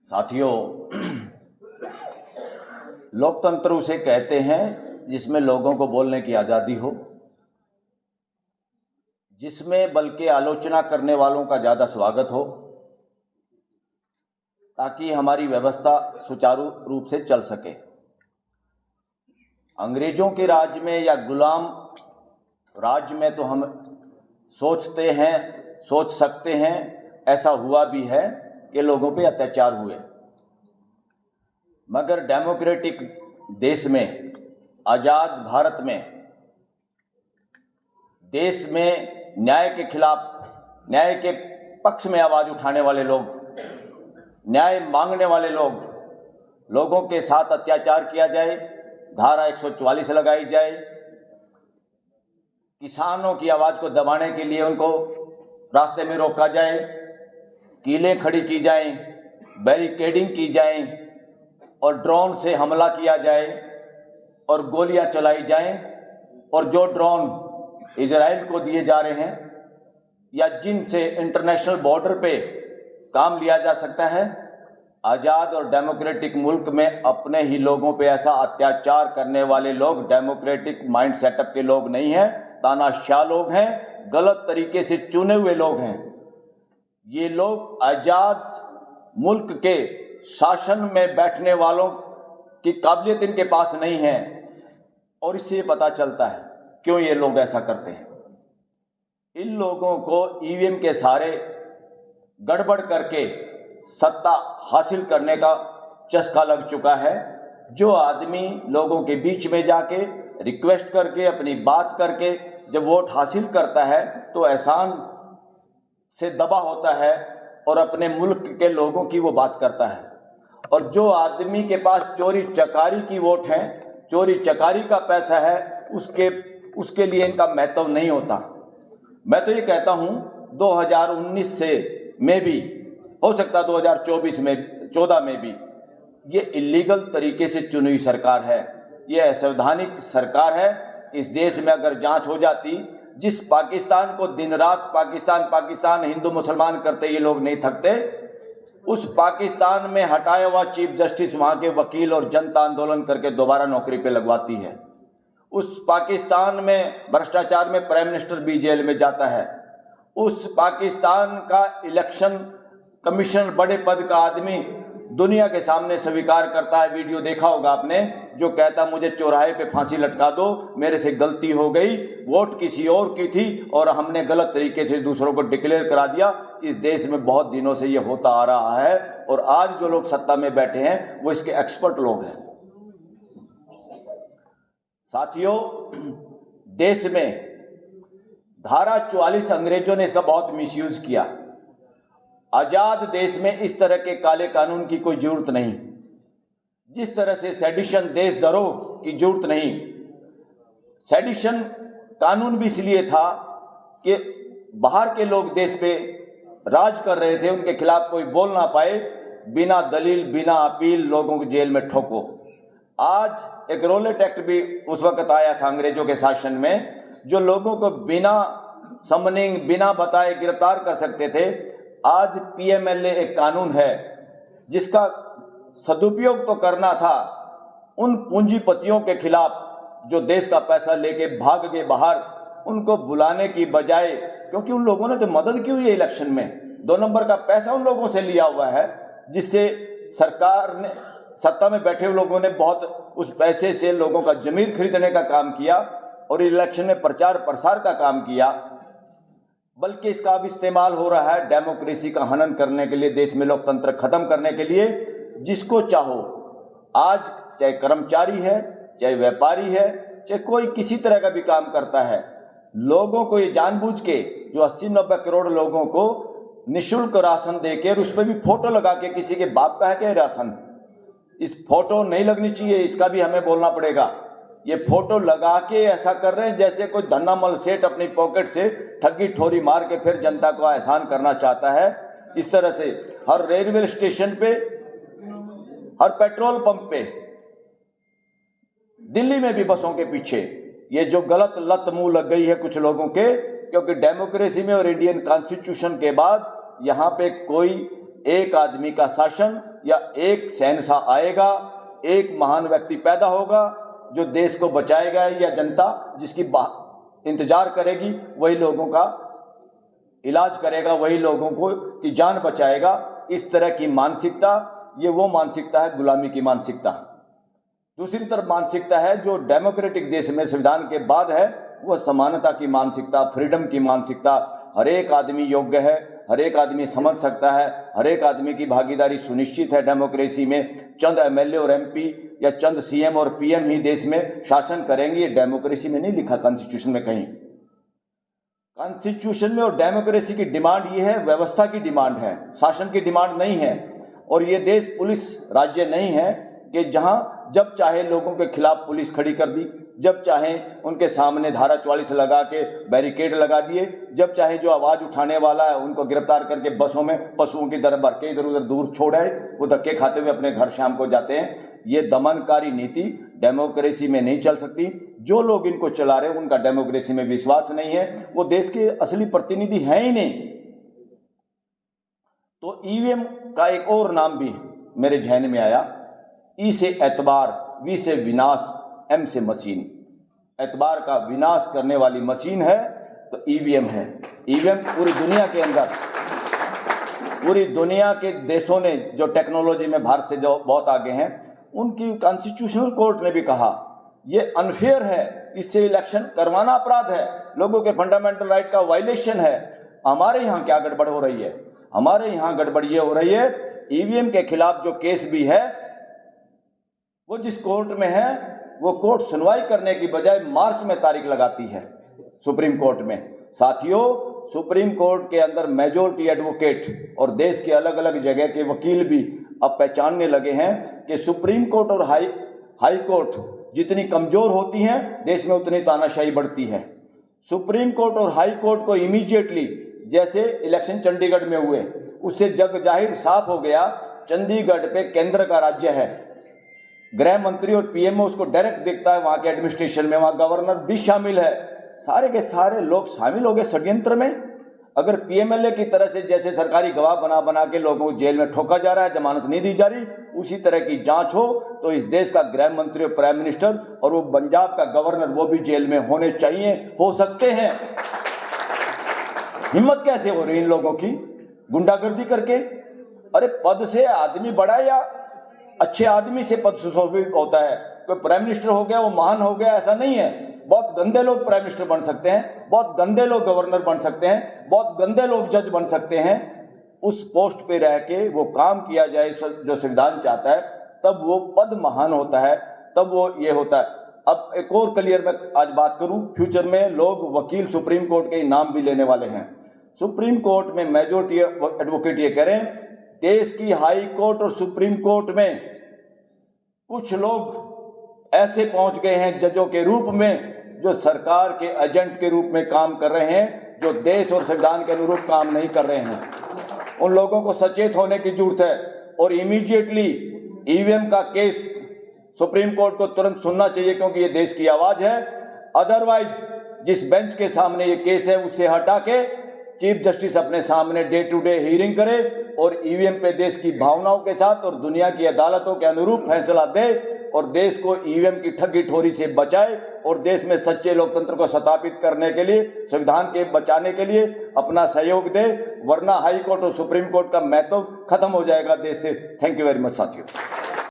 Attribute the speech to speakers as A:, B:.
A: साथियों, लोकतंत्र उसे कहते हैं जिसमें लोगों को बोलने की आज़ादी हो, जिसमें बल्कि आलोचना करने वालों का ज़्यादा स्वागत हो, ताकि हमारी व्यवस्था सुचारू रूप से चल सके। अंग्रेजों के राज में या गुलाम राज में तो हम सोचते हैं, सोच सकते हैं, ऐसा हुआ भी है कि लोगों पे अत्याचार हुए, मगर डेमोक्रेटिक देश में, आज़ाद भारत में, देश में न्याय के खिलाफ, न्याय के पक्ष में आवाज़ उठाने वाले लोग, न्याय मांगने वाले लोग, लोगों के साथ अत्याचार किया जाए, धारा 144 लगाई जाए, किसानों की आवाज़ को दबाने के लिए उनको रास्ते में रोका जाए, कीलें खड़ी की जाएं, बैरिकेडिंग की जाए और ड्रोन से हमला किया जाए और गोलियां चलाई जाएं, और जो ड्रोन इजराइल को दिए जा रहे हैं या जिनसे इंटरनेशनल बॉर्डर पे काम लिया जा सकता है, आज़ाद और डेमोक्रेटिक मुल्क में अपने ही लोगों पे ऐसा अत्याचार करने वाले लोग डेमोक्रेटिक माइंड सेटअप के लोग नहीं हैं, तानाशाह लोग हैं, गलत तरीके से चुने हुए लोग हैं। ये लोग आज़ाद मुल्क के शासन में बैठने वालों की काबिलियत इनके पास नहीं है, और इससे पता चलता है क्यों ये लोग ऐसा करते हैं। इन लोगों को ईवीएम के सहारे गड़बड़ करके सत्ता हासिल करने का चस्का लग चुका है। जो आदमी लोगों के बीच में जाके रिक्वेस्ट करके, अपनी बात करके जब वोट हासिल करता है तो एहसान से दबा होता है और अपने मुल्क के लोगों की वो बात करता है। और जो आदमी के पास चोरी चकारी की वोट है, चोरी चकारी का पैसा है, उसके लिए इनका महत्व नहीं होता। मैं तो ये कहता हूँ 2019 से में भी हो सकता 2014 में भी ये इलीगल तरीके से चुनी हुई सरकार है, ये असंवैधानिक सरकार है। इस देश में अगर जांच हो जाती, जिस पाकिस्तान को दिन रात पाकिस्तान हिंदू मुसलमान करते ये लोग नहीं थकते, उस पाकिस्तान में हटाया हुआ चीफ जस्टिस वहाँ के वकील और जनता आंदोलन करके दोबारा नौकरी पे लगवाती है। उस पाकिस्तान में भ्रष्टाचार में प्राइम मिनिस्टर भी जेल में जाता है। उस पाकिस्तान का इलेक्शन कमीशन बड़े पद का आदमी दुनिया के सामने स्वीकार करता है, वीडियो देखा होगा आपने, जो कहता मुझे चौराहे पे फांसी लटका दो, मेरे से गलती हो गई, वोट किसी और की थी और हमने गलत तरीके से दूसरों को डिक्लेयर करा दिया। इस देश में बहुत दिनों से ये होता आ रहा है और आज जो लोग सत्ता में बैठे हैं वो इसके एक्सपर्ट लोग हैं। साथियों, देश में धारा 44 अंग्रेजों ने इसका बहुत मिसयूज किया। आज़ाद देश में इस तरह के काले कानून की कोई जरूरत नहीं, जिस तरह से सेडिशन देशद्रोह की जरूरत नहीं। सेडिशन कानून भी इसलिए था कि बाहर के लोग देश पे राज कर रहे थे, उनके खिलाफ कोई बोल ना पाए, बिना दलील बिना अपील लोगों को जेल में ठोको। आज एक रोलेट एक्ट भी उस वक्त आया था अंग्रेजों के शासन में, जो लोगों को बिना समनिंग बिना बताए गिरफ्तार कर सकते थे। आज पीएमएलए एक कानून है जिसका सदुपयोग तो करना था उन पूंजीपतियों के खिलाफ जो देश का पैसा लेके भाग गए बाहर, उनको बुलाने की बजाय, क्योंकि उन लोगों ने तो मदद की हुई है इलेक्शन में, 2 नंबर का पैसा उन लोगों से लिया हुआ है, जिससे सरकार ने, सत्ता में बैठे हुए लोगों ने बहुत उस पैसे से लोगों का जमीर खरीदने का काम किया और इलेक्शन में प्रचार प्रसार का काम किया। बल्कि इसका अब इस्तेमाल हो रहा है डेमोक्रेसी का हनन करने के लिए, देश में लोकतंत्र खत्म करने के लिए। जिसको चाहो, आज चाहे कर्मचारी है, चाहे व्यापारी है, चाहे कोई किसी तरह का भी काम करता है, लोगों को ये जानबूझ के जो 80-90 करोड़ लोगों को निःशुल्क राशन देके और उस पर भी फोटो लगा के, किसी के बाप का है क्या राशन, इस फोटो नहीं लगनी चाहिए, इसका भी हमें बोलना पड़ेगा। ये फोटो लगा के ऐसा कर रहे हैं जैसे कोई धन्नामल सेठ अपनी पॉकेट से ठगी ठोरी मार के फिर जनता को एहसान करना चाहता है। इस तरह से हर रेलवे स्टेशन पे, हर पेट्रोल पंप पे, दिल्ली में भी बसों के पीछे ये जो गलत लत मुंह लग गई है कुछ लोगों के, क्योंकि डेमोक्रेसी में और इंडियन कॉन्स्टिट्यूशन के बाद यहाँ पे कोई एक आदमी का शासन या एक शहंशाह आएगा, एक महान व्यक्ति पैदा होगा जो देश को बचाएगा, या जनता जिसकी इंतजार करेगी वही लोगों का इलाज करेगा, वही लोगों को की जान बचाएगा। इस तरह की मानसिकता, ये वो मानसिकता है गुलामी की मानसिकता। दूसरी तरफ मानसिकता है जो डेमोक्रेटिक देश में संविधान के बाद है, वह समानता की मानसिकता, फ्रीडम की मानसिकता। हर एक आदमी योग्य है, हर एक आदमी समझ सकता है, हर एक आदमी की भागीदारी सुनिश्चित है डेमोक्रेसी में। चंद एमएलए और एमपी या चंद सीएम और पीएम ही देश में शासन करेंगे, ये डेमोक्रेसी में नहीं लिखा कॉन्स्टिट्यूशन में कहीं। कॉन्स्टिट्यूशन में और डेमोक्रेसी की डिमांड ये है, व्यवस्था की डिमांड है, शासन की डिमांड नहीं है। और ये देश पुलिस राज्य नहीं है कि जहां जब चाहे लोगों के खिलाफ पुलिस खड़ी कर दी, जब चाहे उनके सामने धारा 44 लगा के बैरिकेड लगा दिए, जब चाहे जो आवाज़ उठाने वाला है उनको गिरफ्तार करके बसों में पशुओं की तरह भर के इधर उधर दूर छोड़ाए, वो धक्के खाते हुए अपने घर शाम को जाते हैं। ये दमनकारी नीति डेमोक्रेसी में नहीं चल सकती। जो लोग इनको चला रहे हैं उनका डेमोक्रेसी में विश्वास नहीं है, वो देश के असली प्रतिनिधि हैं ही नहीं। तो ईवीएम का एक और नाम भी मेरे जहन में आया। ई से एतबार, वी से विनाश, एम से मशीन। एतबार का विनाश करने वाली मशीन है तो ईवीएम है। ईवीएम पूरी दुनिया के अंदर, पूरी दुनिया के देशों ने जो टेक्नोलॉजी में भारत से जो बहुत आगे हैं, उनकी कॉन्स्टिट्यूशनल कोर्ट ने भी कहा ये अनफेयर है, इससे इलेक्शन करवाना अपराध है, लोगों के फंडामेंटल राइट का वायलेशन है। हमारे यहाँ क्या गड़बड़ हो रही है? हमारे यहाँ गड़बड़ ये हो रही है, ईवीएम के खिलाफ जो केस भी है वो जिस कोर्ट में है, वो कोर्ट सुनवाई करने की बजाय मार्च में तारीख लगाती है सुप्रीम कोर्ट में। साथियों, सुप्रीम कोर्ट के अंदर मेजॉरिटी एडवोकेट और देश के अलग अलग जगह के वकील भी अब पहचानने लगे हैं कि सुप्रीम कोर्ट और हाई कोर्ट जितनी कमज़ोर होती हैं देश में उतनी तानाशाही बढ़ती है। सुप्रीम कोर्ट और हाई कोर्ट को इमीडिएटली, जैसे इलेक्शन चंडीगढ़ में हुए, उससे जग जाहिर साफ हो गया चंडीगढ़ पे केंद्र का राज्य है, गृह मंत्री और पीएमओ उसको डायरेक्ट देखता है, वहाँ के एडमिनिस्ट्रेशन में, वहाँ गवर्नर भी शामिल है, सारे के सारे लोग शामिल हो गए षड्यंत्र में। अगर पीएमएलए की तरह से जैसे सरकारी गवाह बना बना के लोगों को जेल में ठोका जा रहा है, जमानत नहीं दी जा रही, उसी तरह की जांच हो तो इस देश का गृह मंत्री और प्राइम मिनिस्टर और वो पंजाब का गवर्नर वो भी जेल में होने चाहिए, हो सकते हैं। हिम्मत कैसे हो रही इन लोगों की गुंडागर्दी करके? अरे पद से आदमी बड़ा या अच्छे आदमी से पद सुशोभित होता है? कोई प्राइम मिनिस्टर हो गया वो महान हो गया, ऐसा नहीं है। बहुत गंदे लोग प्राइम मिनिस्टर बन सकते हैं, बहुत गंदे लोग गवर्नर बन सकते हैं, बहुत गंदे लोग जज बन सकते हैं। उस पोस्ट पे रह के वो काम किया जाए जो संविधान चाहता है, तब वो पद महान होता है, तब वो ये होता है। अब एक और क्लियर मैं आज बात करूं, फ्यूचर में लोग वकील सुप्रीम कोर्ट के नाम भी लेने वाले हैं। सुप्रीम कोर्ट में मेजॉरिटी एडवोकेट ये कह रहे हैं, देश की हाई कोर्ट और सुप्रीम कोर्ट में कुछ लोग ऐसे पहुंच गए हैं जजों के रूप में जो सरकार के एजेंट के रूप में काम कर रहे हैं, जो देश और संविधान के अनुरूप काम नहीं कर रहे हैं। उन लोगों को सचेत होने की जरूरत है और इमीडिएटली ईवीएम का केस सुप्रीम कोर्ट को तुरंत सुनना चाहिए, क्योंकि ये देश की आवाज़ है। अदरवाइज जिस बेंच के सामने ये केस है उससे हटा के चीफ जस्टिस अपने सामने डे टू डे हियरिंग करे और ईवीएम पे देश की भावनाओं के साथ और दुनिया की अदालतों के अनुरूप फैसला दे और देश को ईवीएम की ठगी ठोरी से बचाए और देश में सच्चे लोकतंत्र को स्थापित करने के लिए, संविधान के बचाने के लिए अपना सहयोग दे, वरना हाई कोर्ट और सुप्रीम कोर्ट का महत्व खत्म हो जाएगा देश से। थैंक यू वेरी मच साथियों।